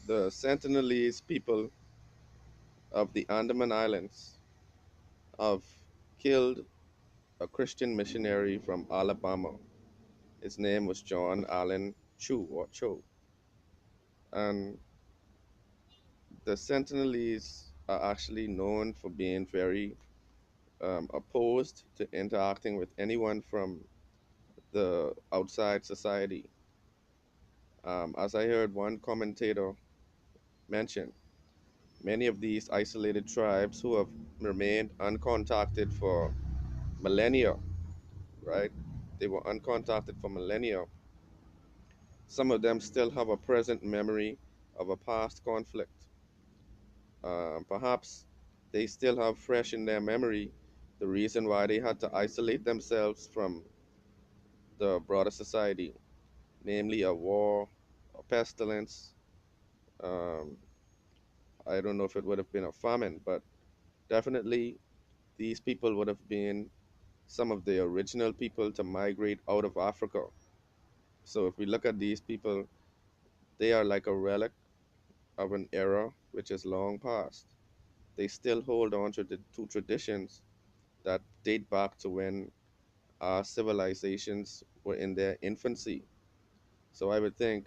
The Sentinelese people of the Andaman Islands have killed a Christian missionary from Alabama. His name was John Allen Chu or Cho. And the Sentinelese are actually known for being very opposed to interacting with anyone from the outside society. As I heard one commentator mention, many of these isolated tribes who have remained uncontacted for millennia, right? They were uncontacted for millennia. Some of them still have a present memory of a past conflict. Perhaps they still have fresh in their memory the reason why they had to isolate themselves from the broader society, namely a war, a pestilence. Um, I don't know if it would have been a famine, but definitely these people would have been some of the original people to migrate out of Africa. So if we look at these people, they are like a relic of an era which is long past. They still hold on to traditions that date back to when our civilizations were in their infancy. So I would think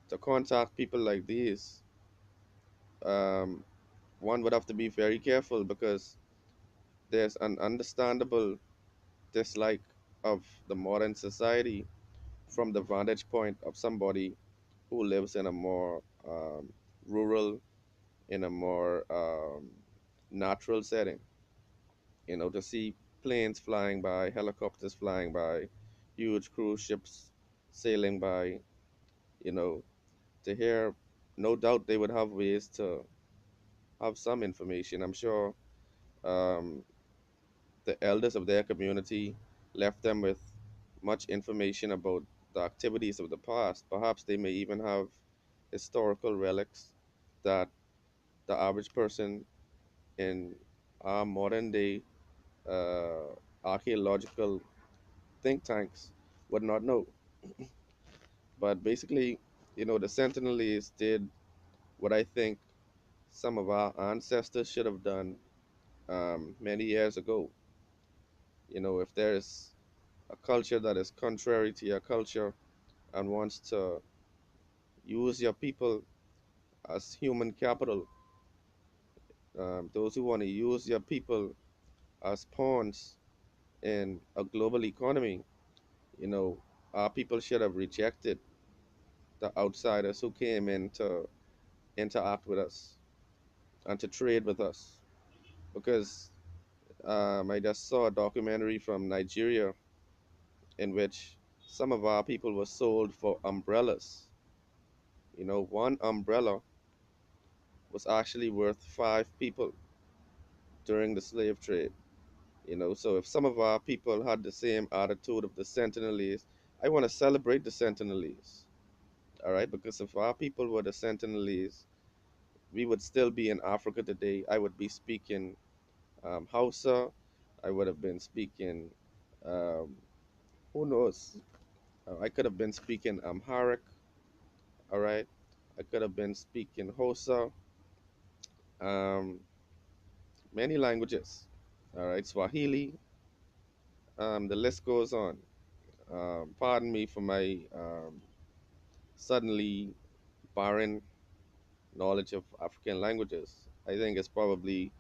to contact people like these, um, one would have to be very careful because there's an understandable dislike of the modern society from the vantage point of somebody who lives in a more rural, in a more natural setting. You know, to see planes flying by, helicopters flying by, huge cruise ships sailing by, you know, to hear, no doubt they would have ways to have some information. I'm sure um, the elders of their community left them with much information about the activities of the past. Perhaps they may even have historical relics that the average person in our modern day uh, archaeological think tanks would not know. But basically, you know, the Sentinelese did what I think some of our ancestors should have done many years ago. You know, if there's a culture that is contrary to your culture and wants to use your people as human capital, those who want to use your people as pawns in a global economy, you know, our people should have rejected the outsiders who came in to interact with us and to trade with us. Because I just saw a documentary from Nigeria in which some of our people were sold for umbrellas. You know, one umbrella was actually worth five people during the slave trade. You know, so if some of our people had the same attitude of the Sentinelese, I want to celebrate the Sentinelese. All right, because if our people were the Sentinelese, we would still be in Africa today. I would be speaking Hausa. I would have been speaking, um, who knows? I could have been speaking Amharic. All right, I could have been speaking Hosa. Um, many languages. All right, Swahili. The list goes on. Pardon me for my suddenly barren knowledge of African languages. I think it's probably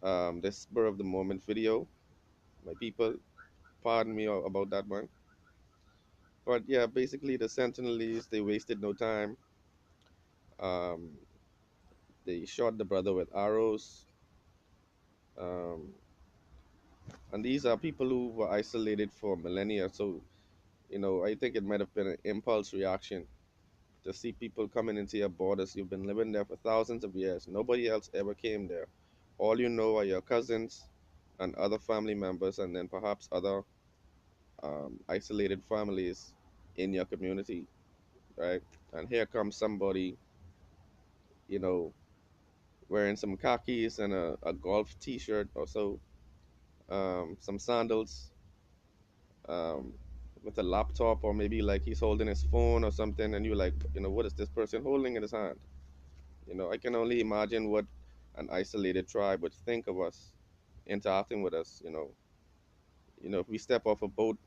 the spur of the moment video. My people, pardon me about that one. But yeah, basically the Sentinelese, they wasted no time. Um, they shot the brother with arrows. Um, and these are people who were isolated for millennia. So, you know, I think it might have been an impulse reaction to see people coming into your borders. You've been living there for thousands of years. Nobody else ever came there. All you know are your cousins and other family members, and then perhaps other isolated families in your community, right? And here comes somebody, you know, wearing some khakis and a golf T-shirt or so, some sandals, um, with a laptop, or maybe like he's holding his phone or something, and you're like, you know, what is this person holding in his hand? I can only imagine what an isolated tribe would think of us interacting with us. If we step off a boat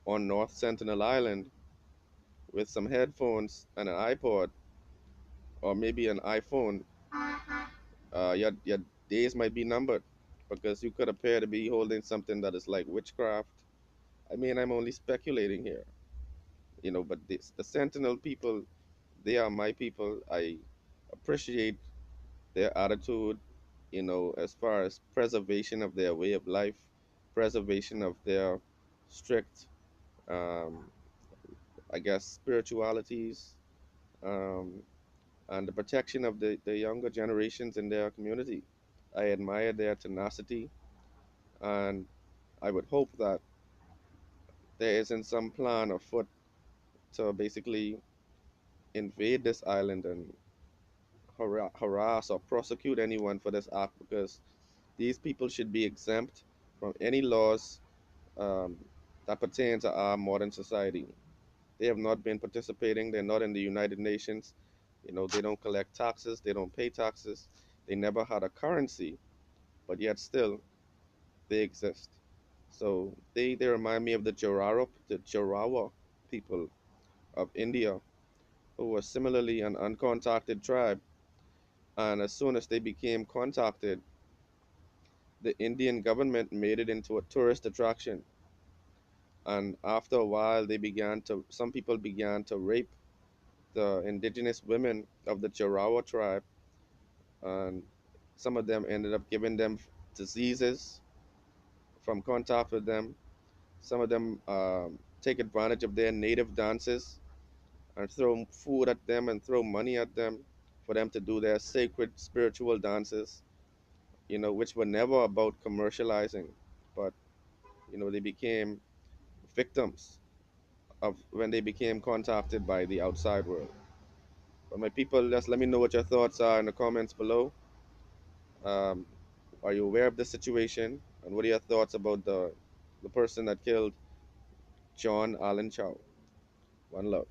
on North Sentinel Island with some headphones and an iPod or maybe an iPhone, your days might be numbered because you could appear to be holding something that is like witchcraft. I mean, I'm only speculating here, but the Sentinel people, they are my people. I appreciate their attitude, as far as preservation of their way of life, preservation of their strict, um, I guess, spiritualities, um, and the protection of the younger generations in their community. I admire their tenacity, and I would hope that there isn't some plan afoot to basically invade this island and harass or prosecute anyone for this act because these people should be exempt from any laws um, that pertain to our modern society. They have not been participating. They're not in the United Nations. They don't collect taxes. They don't pay taxes. They never had a currency, but yet still they exist. So they remind me of the Jarawa people of India, who were similarly an uncontacted tribe. And as soon as they became contacted, the Indian government made it into a tourist attraction. And after a while, some people began to rape the indigenous women of the Jarawa tribe, and some of them ended up giving them diseases from contact with them. Some of them take advantage of their native dances and throw food at them and throw money at them for them to do their sacred spiritual dances, which were never about commercializing, but they became victims of when they became contacted by the outside world. But my people, just let me know what your thoughts are in the comments below. Um, are you aware of the situation, and what are your thoughts about the person that killed John Allen Chow? One love.